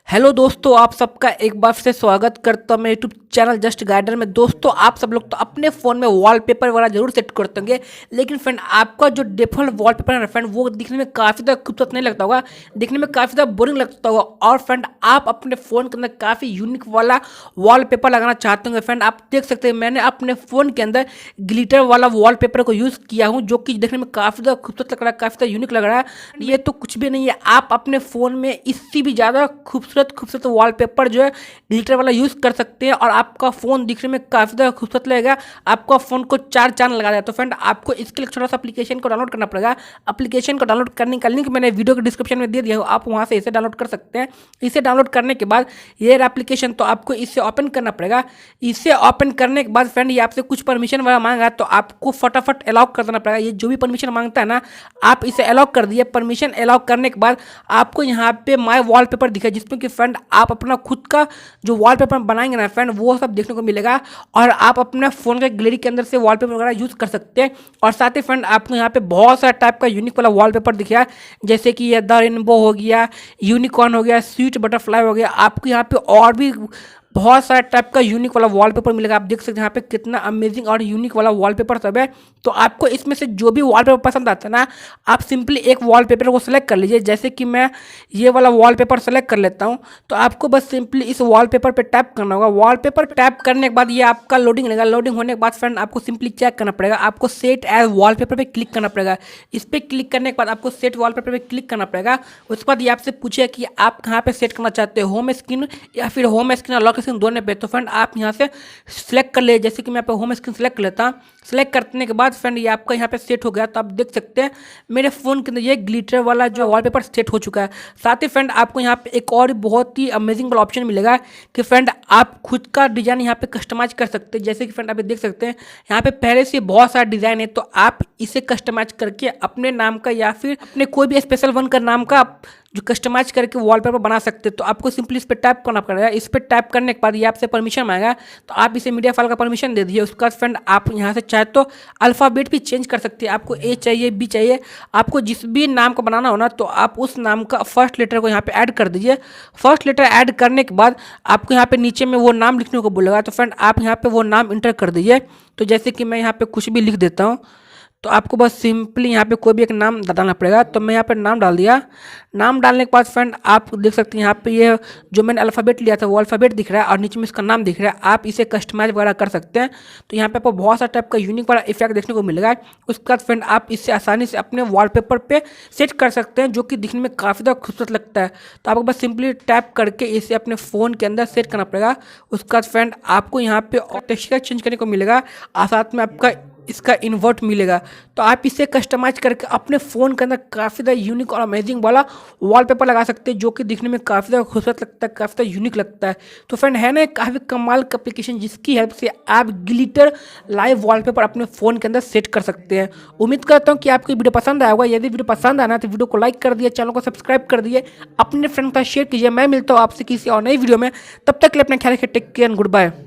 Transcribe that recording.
Hello दोस्तों, आप सबका एक बार फिर से स्वागत करता हूं मैं यूट्यूब चैनल जस्ट गाइडर में। दोस्तों, आप सब लोग तो अपने फ़ोन में वॉलपेपर वगैरह जरूर सेट करते होंगे, लेकिन फ्रेंड आपका जो डिफ़ॉल्ट वॉलपेपर है ना फ्रेंड, वो दिखने में काफ़ी ज़्यादा खूबसूरत नहीं लगता होगा, दिखने में काफ़ी ज़्यादा बोरिंग लगता होगा। और फ्रेंड आप अपने फ़ोन के अंदर काफ़ी यूनिक वाला वॉलपेपर लगाना चाहते होंगे। फ्रेंड आप देख सकते हैं, मैंने अपने फ़ोन के अंदर ग्लिटर वाला वॉलपेपर को यूज़ किया हूँ, जो कि देखने में काफ़ी ज़्यादा खूबसूरत लग रहा है, काफ़ी ज़्यादा यूनिक लग रहा है। ये तो कुछ भी नहीं है, आप अपने फ़ोन में इससे भी ज़्यादा खूबसूरत वॉलपेपर जो है ग्लिटर वाला यूज़ कर सकते हैं, और आपका फ़ोन दिखने में काफ़ी ज़्यादा खूबसूरत लगेगा, आपका फ़ोन को चार चांद लगा देगा। तो फ्रेंड आपको इसके लिए छोटा सा एप्लीकेशन को डाउनलोड करना पड़ेगा। एप्लीकेशन को डाउनलोड करने का लिंक मैंने वीडियो के डिस्क्रिप्शन में दे दिया हूँ, आप वहाँ से इसे डाउनलोड कर सकते हैं। इसे डाउनलोड करने के बाद ये एप्लीकेशन, तो आपको इसे ओपन करना पड़ेगा। इसे ओपन करने के बाद फ्रेंड ये आपसे कुछ परमिशन वगैरह मांगा, तो आपको फटाफट अलाउ कर देना पड़ेगा। ये जो भी परमिशन मांगता है ना, आप इसे अलाउ कर दिए। परमिशन अलाउ करने के बाद आपको यहाँ पे माय वॉलपेपर दिखा, जिसमें कि फ्रेंड आप अपना खुद का जो वॉलपेपर बनाएंगे ना फ्रेंड, वो सब देखने को मिलेगा, और आप अपने फ़ोन के गैलरी के अंदर से वॉलपेपर वगैरह यूज़ कर सकते हैं। और साथ ही फ्रेंड आपको यहाँ पे बहुत सारा टाइप का यूनिक वाला वॉलपेपर दिख रहा है, जैसे कि ये द रेनबो हो गया, यूनिकॉर्न हो गया, स्वीट बटरफ्लाई हो गया। आपको यहाँ पे और भी बहुत सारा टाइप का यूनिक वाला वॉलपेपर मिलेगा। आप देख सकते हैं यहाँ पे कितना अमेजिंग और यूनिक वाला वॉलपेपर सब है। तो आपको इसमें से जो भी वॉलपेपर पसंद आता है ना, आप सिंपली एक वॉलपेपर को सेलेक्ट कर लीजिए। जैसे कि मैं ये वाला वॉलपेपर सेलेक्ट कर लेता हूँ, तो आपको बस सिंपली इस वॉलपेपर पे टैप करना होगा। वॉलपेपर टैप करने के बाद ये आपका लोडिंग लेगा। लोडिंग होने के बाद फ्रेंड आपको सिंपली चेक करना पड़ेगा, आपको सेट एज वॉलपेपर पे क्लिक करना पड़ेगा। इस पर क्लिक करने के बाद आपको सेट वॉलपेपर पे क्लिक करना पड़ेगा। उसके बाद ये आपसे पूछेगा कि आप कहाँ पे सेट करना चाहते हो, होम स्क्रीन या फिर होम स्क्रीन और लॉक स्क्रीन दोनों पे। तो फ्रेंड आप यहाँ से सिलेक्ट कर ले, जैसे कि मैं यहाँ पे होम स्क्रीन सेलेक्ट कर लेता हूँ। सेलेक्ट करने के बाद फ्रेंड ये आपका यहाँ पे सेट हो गया। तो आप देख सकते हैं मेरे फ़ोन के अंदर ये ग्लिटर वाला जो वॉलपेपर सेट हो चुका है। साथ ही फ्रेंड आपको यहाँ पे एक और बहुत ही अमेजिंग वाला ऑप्शन मिलेगा कि फ्रेंड आप खुद का डिज़ाइन यहाँ पे कस्टमाइज कर सकते हैं। जैसे कि फ्रेंड आप देख सकते हैं यहाँ पे पहले से बहुत सारा डिज़ाइन है, तो आप इसे कस्टमाइज करके अपने नाम का या फिर अपने कोई भी स्पेशल वन का नाम का जो कस्टमाइज करके वॉलपेपर बना सकते हैं। तो आपको सिंपली इस पर टैप करना पड़ेगा। इस पर टैप करने के बाद ये आपसे परमिशन मांगेगा, तो आप इसे मीडिया फाइल का परमिशन दे दीजिए। उसके बाद फ्रेंड आप यहाँ से चाहे तो अल्फ़ाबेट भी चेंज कर सकते हैं। आपको ए चाहिए, बी चाहिए, आपको जिस भी नाम का बनाना हो ना, तो आप उस नाम का फर्स्ट लेटर को यहाँ पे ऐड कर दीजिए। फर्स्ट लेटर ऐड करने के बाद आपको यहाँ पे नीचे में वो नाम लिखने को बोलेगा, तो फ्रेंड आप यहाँ पे वो नाम इंटर कर दीजिए। तो जैसे कि मैं यहाँ पे कुछ भी लिख देता हूँ, तो आपको बस सिंपली यहाँ पे कोई भी एक नाम डालना पड़ेगा। तो मैं यहाँ पे नाम डाल दिया। नाम डालने के बाद फ्रेंड आप देख सकते हैं यहाँ पे ये जो मैंने अल्फ़ाबेट लिया था वो अल्फ़ाबेट दिख रहा है, और नीचे में इसका नाम दिख रहा है। आप इसे कस्टमाइज वगैरह कर सकते हैं। तो यहाँ पे आपको बहुत सारा टाइप का यूनिक वाला इफेक्ट देखने को मिलेगा। उसके बाद फ्रेंड आप इससे आसानी से अपने वॉलपेपर पे सेट कर सकते हैं, जो कि दिखने में काफ़ी ज़्यादा खूबसूरत लगता है। तो आपको बस सिंपली टैप करके इसे अपने फ़ोन के अंदर सेट करना पड़ेगा। उसके बाद फ्रेंड आपको यहाँ पे टेक्सचर चेंज करने को मिलेगा, और साथ में आपका इसका इन्वर्ट मिलेगा। तो आप इसे कस्टमाइज करके अपने फ़ोन के अंदर काफ़ी ज़्यादा यूनिक और अमेजिंग वाला वॉलपेपर लगा सकते हैं, जो कि दिखने में काफ़ी ज़्यादा खूबसूरत लगता है, काफ़ी ज़्यादा यूनिक लगता है। तो फ्रेंड है ना काफ़ी कमाल का एप्लीकेशन, जिसकी हेल्प से आप ग्लिटर लाइव वॉलपेपर अपने फ़ोन के अंदर सेट कर सकते हैं। उम्मीद करता हूँ कि आपको वीडियो पसंद आया होगा। यदि वीडियो पसंद आना तो वीडियो को लाइक कर दिए, चैनल को सब्सक्राइब कर दिए, अपने फ्रेंड के साथ शेयर कीजिए। मैं मिलता हूँ आपसे किसी और नई वीडियो में, तब तक के लिए अपना ख्याल रखिए। Take care and good bye.